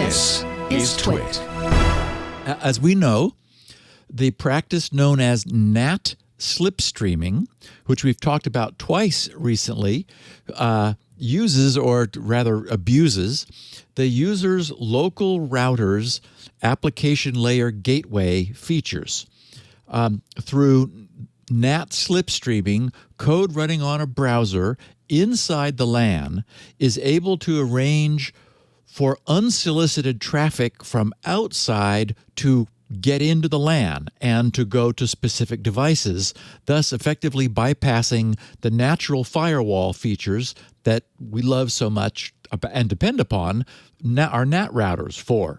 This is TWiT. As we know, the practice known as NAT Slipstreaming, which we've talked about twice recently, uses, or rather abuses, the user's local router's application layer gateway features. Through NAT Slipstreaming, code running on a browser inside the LAN is able to arrange for unsolicited traffic from outside to get into the LAN and to go to specific devices, thus effectively bypassing the natural firewall features that we love so much and depend upon our NAT routers for.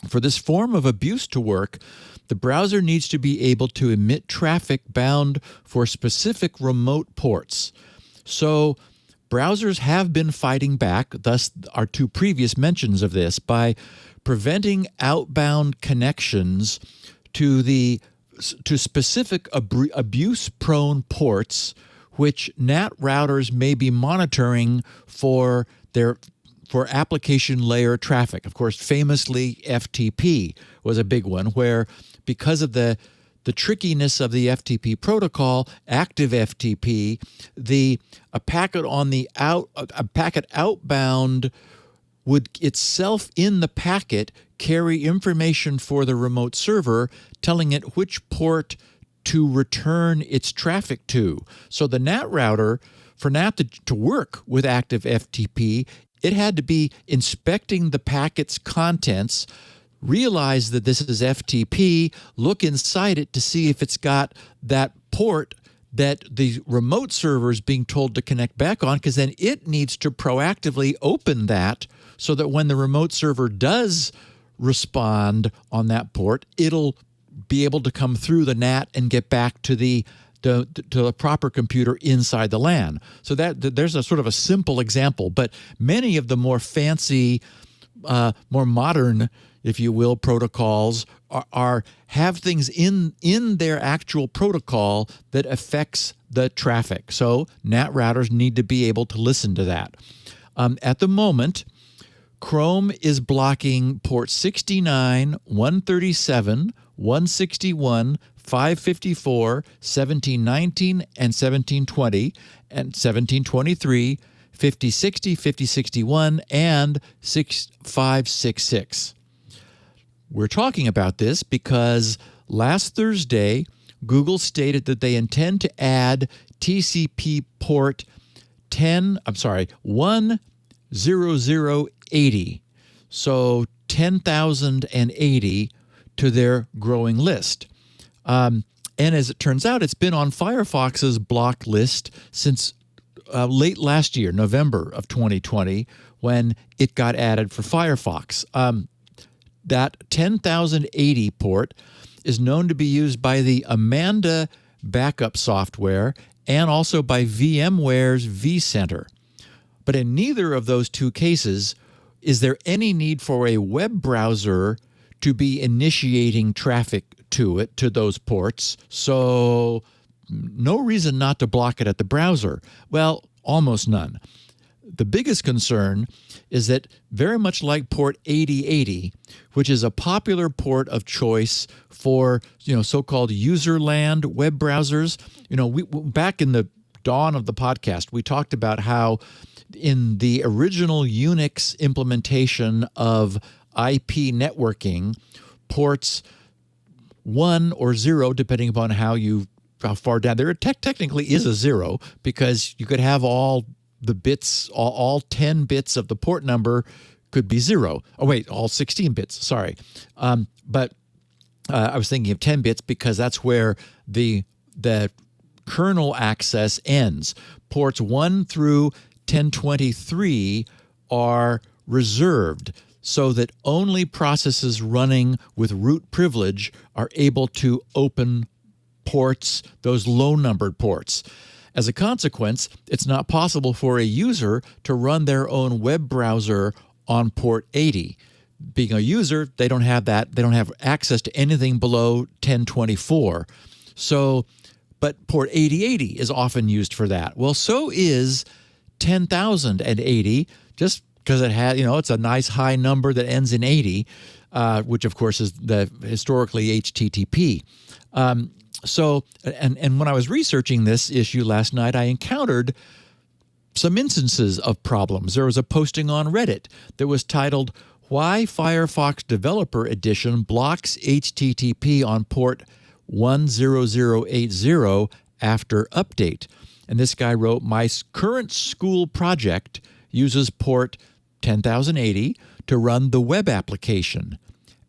For this form of abuse to work, the browser needs to be able to emit traffic bound for specific remote ports. So browsers have been fighting back, thus our two previous mentions of this, by preventing outbound connections to specific abuse-prone ports, which NAT routers may be monitoring for application layer traffic. Of course, famously, FTP was a big one, where because of the trickiness of the FTP protocol, active FTP, a packet outbound would itself in the packet carry information for the remote server, telling it which port to return its traffic to. So the NAT router, for NAT to work with active FTP, it had to be inspecting the packet's contents, realize that this is FTP, look inside it to see if it's got that port that the remote server is being told to connect back on, because then it needs to proactively open that so that when the remote server does respond on that port, it'll be able to come through the NAT and get back to the proper computer inside the LAN. So there's a sort of a simple example, but many of the more fancy, more modern, if you will, protocols have things in their actual protocol that affects the traffic. So NAT routers need to be able to listen to that. At the moment, Chrome is blocking port 69, 137, 161, 554, 1719, and 1720, and 1723, 5060, 5061, and 6566. We're talking about this because last Thursday, Google stated that they intend to add TCP port 10080, so 10,080 to their growing list. And as it turns out, it's been on Firefox's block list since late last year, November of 2020, when it got added for Firefox. That 10,080 port is known to be used by the Amanda backup software and also by VMware's vCenter. But in neither of those two cases is there any need for a web browser to be initiating traffic to those ports. So no reason not to block it at the browser. Well, almost none. The biggest concern is that very much like port 8080, which is a popular port of choice for so-called user-land web browsers. We back in the dawn of the podcast, we talked about how in the original Unix implementation of IP networking, ports 1 or 0, depending upon how far down there, technically is a 0, because you could have all the bits, all 10 bits of the port number could be 0. Oh, wait, all 16 bits, sorry. But I was thinking of 10 bits because that's where the kernel access ends. Ports 1 through 1023 are reserved so that only processes running with root privilege are able to open ports, those low-numbered ports. As a consequence, it's not possible for a user to run their own web browser on port 80. Being a user, they don't have that. They don't have access to anything below 1024. So, but port 8080 is often used for that. Well, so is 10,080, just because it had, it's a nice high number that ends in 80, which of course is the historically HTTP. So when I was researching this issue last night, I encountered some instances of problems. There was a posting on Reddit that was titled, "Why Firefox Developer Edition Blocks HTTP on Port 10080 After Update." And this guy wrote, "My current school project uses port 10,080 to run the web application.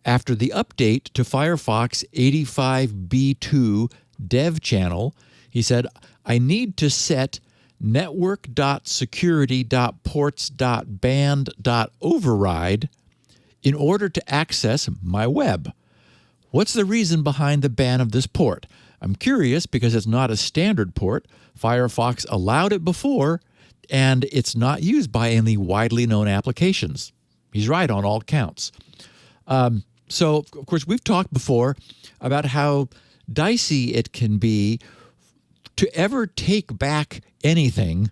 After the update to Firefox 85B2 dev channel," he said, "I need to set network.security.ports.band.override in order to access my web. What's the reason behind the ban of this port? I'm curious because it's not a standard port. Firefox allowed it before, and it's not used by any widely known applications." He's right on all counts. So, of course, we've talked before about how dicey it can be to ever take back anything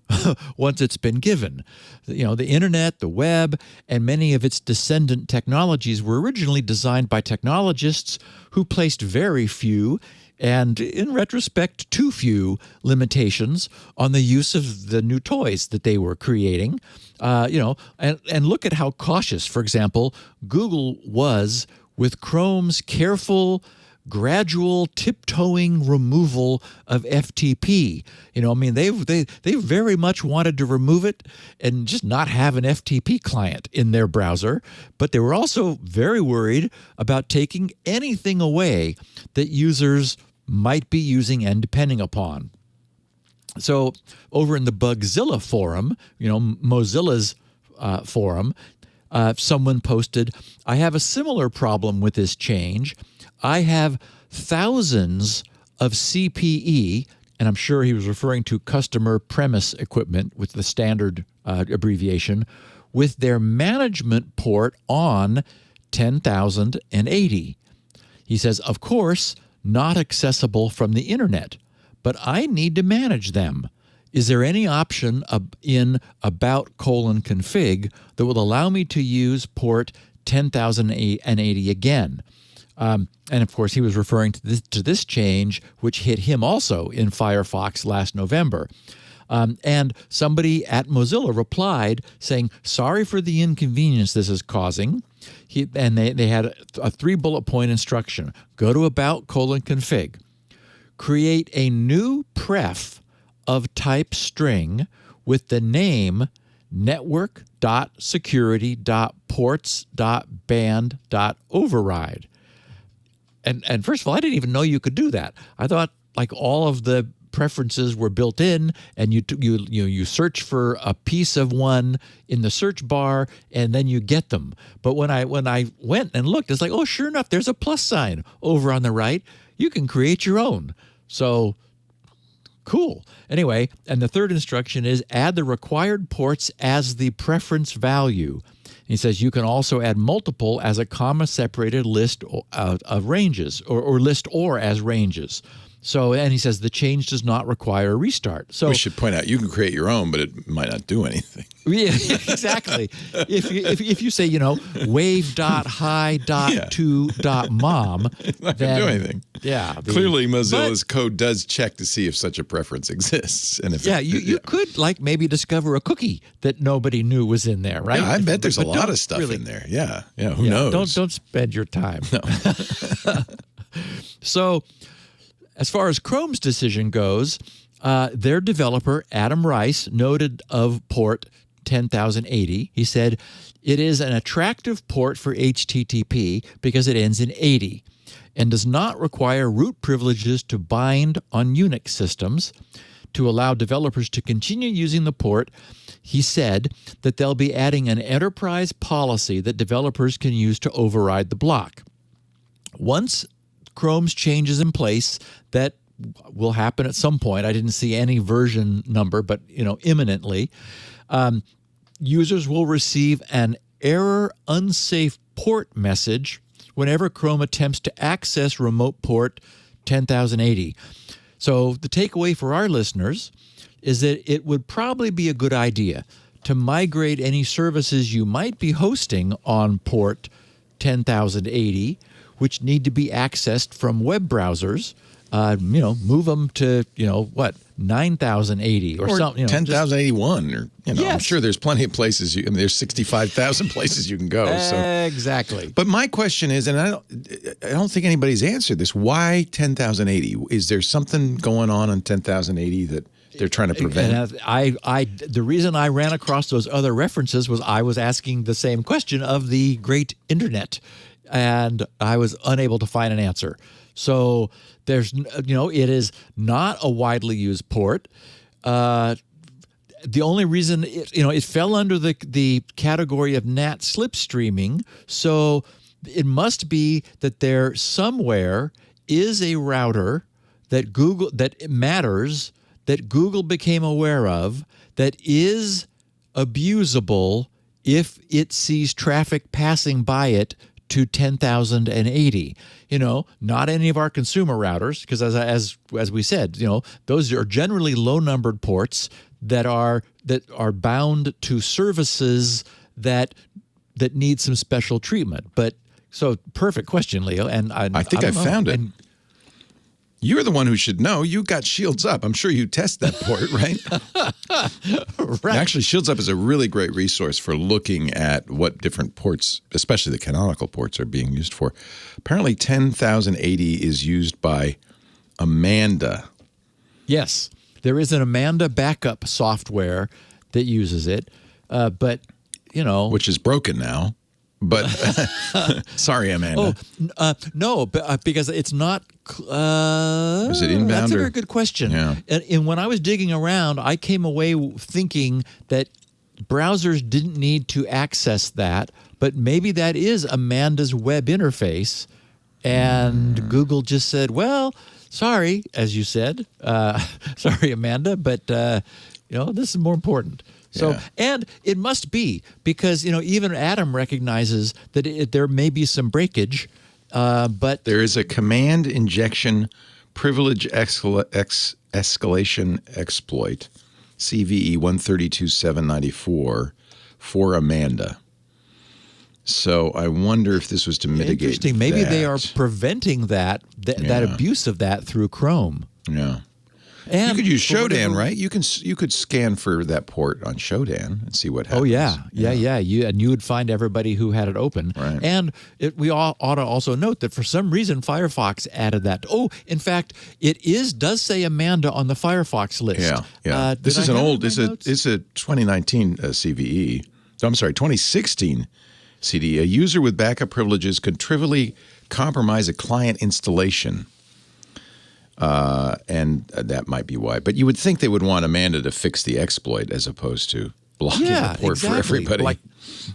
once it's been given. The internet, the web, and many of its descendant technologies were originally designed by technologists who placed very few, and in retrospect, too few, limitations on the use of the new toys that they were creating. And look at how cautious, for example, Google was with Chrome's careful, gradual, tiptoeing removal of FTP. They very much wanted to remove it and just not have an FTP client in their browser, but they were also very worried about taking anything away that users might be using and depending upon. So over in the Bugzilla forum, Mozilla's forum, someone posted, "I have a similar problem with this change. I have thousands of CPE," and I'm sure he was referring to customer premise equipment with the standard abbreviation, "with their management port on 10,080. He says, "Of course, not accessible from the internet, but I need to manage them. Is there any option in about:config that will allow me to use port 10,080 again?" And of course, he was referring to this change, which hit him also in Firefox last November. And somebody at Mozilla replied saying, "Sorry for the inconvenience this is causing." They had a 3-bullet point instruction. Go to about:config. Create a new pref of type string with the name network.security.ports.band.override. And first of all, I didn't even know you could do that. I thought like all of the preferences were built in, and you search for a piece of one in the search bar, and then you get them. But when I went and looked, it's like, oh, sure enough, there's a plus sign over on the right. You can create your own. So cool. Anyway, and the third instruction is add the required ports as the preference value. He says you can also add multiple as a comma-separated list of ranges, or list or as ranges. So, and he says the change does not require a restart. So we should point out you can create your own, but it might not do anything. Yeah, exactly. If you say, wave.hi.to.mom, it's not going to do anything. Yeah. Clearly, Mozilla's code does check to see if such a preference exists. And if you could like maybe discover a cookie that nobody knew was in there, right? Yeah, I bet there's a lot of stuff in there. Yeah. Who knows? Don't spend your time. No. So, as far as Chrome's decision goes, their developer, Adam Rice, noted of port 10,080. He said, it is an attractive port for HTTP because it ends in 80 and does not require root privileges to bind on Unix systems. To allow developers to continue using the port, he said that they'll be adding an enterprise policy that developers can use to override the block. Once Chrome's change is in place, that will happen at some point. I didn't see any version number, but imminently, users will receive an error unsafe port message whenever Chrome attempts to access remote port 10,080. So the takeaway for our listeners is that it would probably be a good idea to migrate any services you might be hosting on port 10,080, which need to be accessed from web browsers. Move them to, 9,080 or something. 10,081 or, I'm Yes. sure there's plenty of places. There's 65,000 places you can go. So. Exactly. But my question is, and I don't think anybody's answered this, why 10,080? Is there something going on 10,080 that they're trying to prevent? And the reason I ran across those other references was I was asking the same question of the great internet, and I was unable to find an answer. So there's, it is not a widely used port. The only reason it fell under the category of NAT Slipstreaming, so it must be that there somewhere is a router that Google became aware of that is abusable if it sees traffic passing by it to 10,080. Not any of our consumer routers, because as we said, those are generally low-numbered ports that are bound to services that need some special treatment. But so perfect question, Leo. And I think I found it. You're the one who should know. You got Shields Up. I'm sure you test that port, right? Right. Actually, Shields Up is a really great resource for looking at what different ports, especially the canonical ports, are being used for. Apparently, 10,080 is used by Amanda. Yes. There is an Amanda backup software that uses it, but, Which is broken now. But sorry, Amanda. No, because it's not. Is it inbound? That's a very good question. Yeah. And when I was digging around, I came away thinking that browsers didn't need to access that, but maybe that is Amanda's web interface, and Google just said, "Well, sorry," as you said, sorry, Amanda, but this is more important. So, Yeah. and it must be because, even Adam recognizes that there may be some breakage, but there is a command injection privilege escalation exploit, CVE 132.794, for Amanda. So I wonder if this was to mitigate interesting. Maybe that. they are preventing that abuse of that through Chrome. Yeah. And you could use Shodan, right? You could scan for that port on Shodan and see what happens. Oh yeah. You would find everybody who had it open. Right. And we ought to also note that for some reason Firefox added that. Oh, in fact, it does say Amanda on the Firefox list. Yeah. This is it's a 2019 CVE. I'm sorry, 2016 CD. A user with backup privileges could trivially compromise a client installation. And that might be why. But you would think they would want Amanda to fix the exploit as opposed to blocking the port for everybody. Like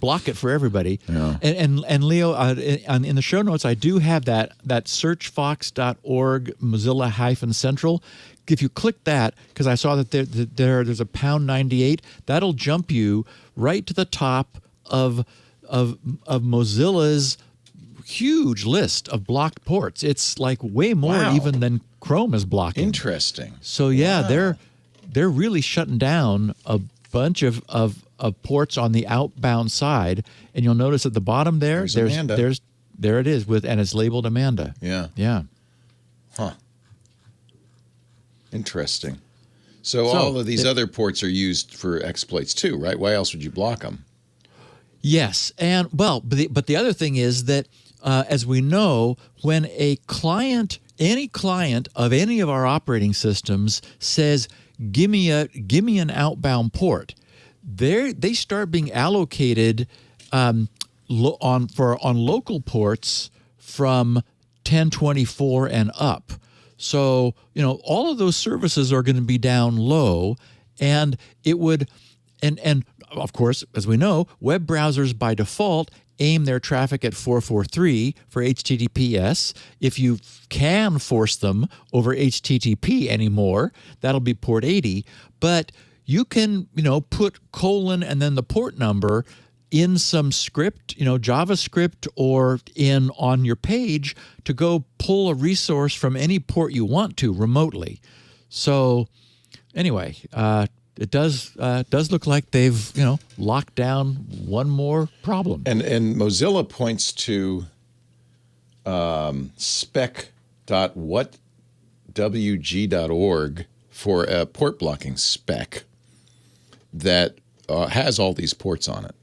block it for everybody. Yeah. And Leo, in the show notes, I do have that searchfox.org Mozilla-Central. If you click that, because I saw that there's a #98, that'll jump you right to the top of Mozilla's huge list of blocked ports. It's like way more even than Chrome is blocking. Interesting. So they're really shutting down a bunch of ports on the outbound side, and you'll notice at the bottom there's Amanda. There it is and it's labeled Amanda. Yeah. Huh. Interesting. So all of these other ports are used for exploits too, right? Why else would you block them? Yes, and but the other thing is that as we know, when any client of any of our operating systems says, "Give me an outbound port," they start being allocated on local ports from 1024 and up. So all of those services are going to be down low, and it would and of course, as we know, web browsers by default aim their traffic at 443 for HTTPS. If you can force them over HTTP anymore, that'll be port 80. But you can, put colon and then the port number in some script, JavaScript, or on your page to go pull a resource from any port you want to remotely. So anyway, it does look like they've locked down one more problem. And Mozilla points to spec.whatwg.org for a port blocking spec that has all these ports on it.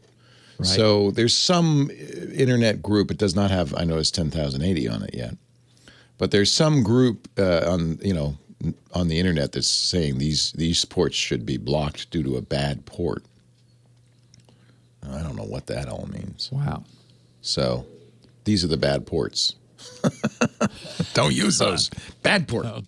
Right. So there's some internet group. It does not have, I noticed, 10,080 on it yet, but there's some group on the internet that's saying these ports should be blocked due to a bad port. I don't know what that all means. Wow. So these are the bad ports. Don't use those. Bad port. No.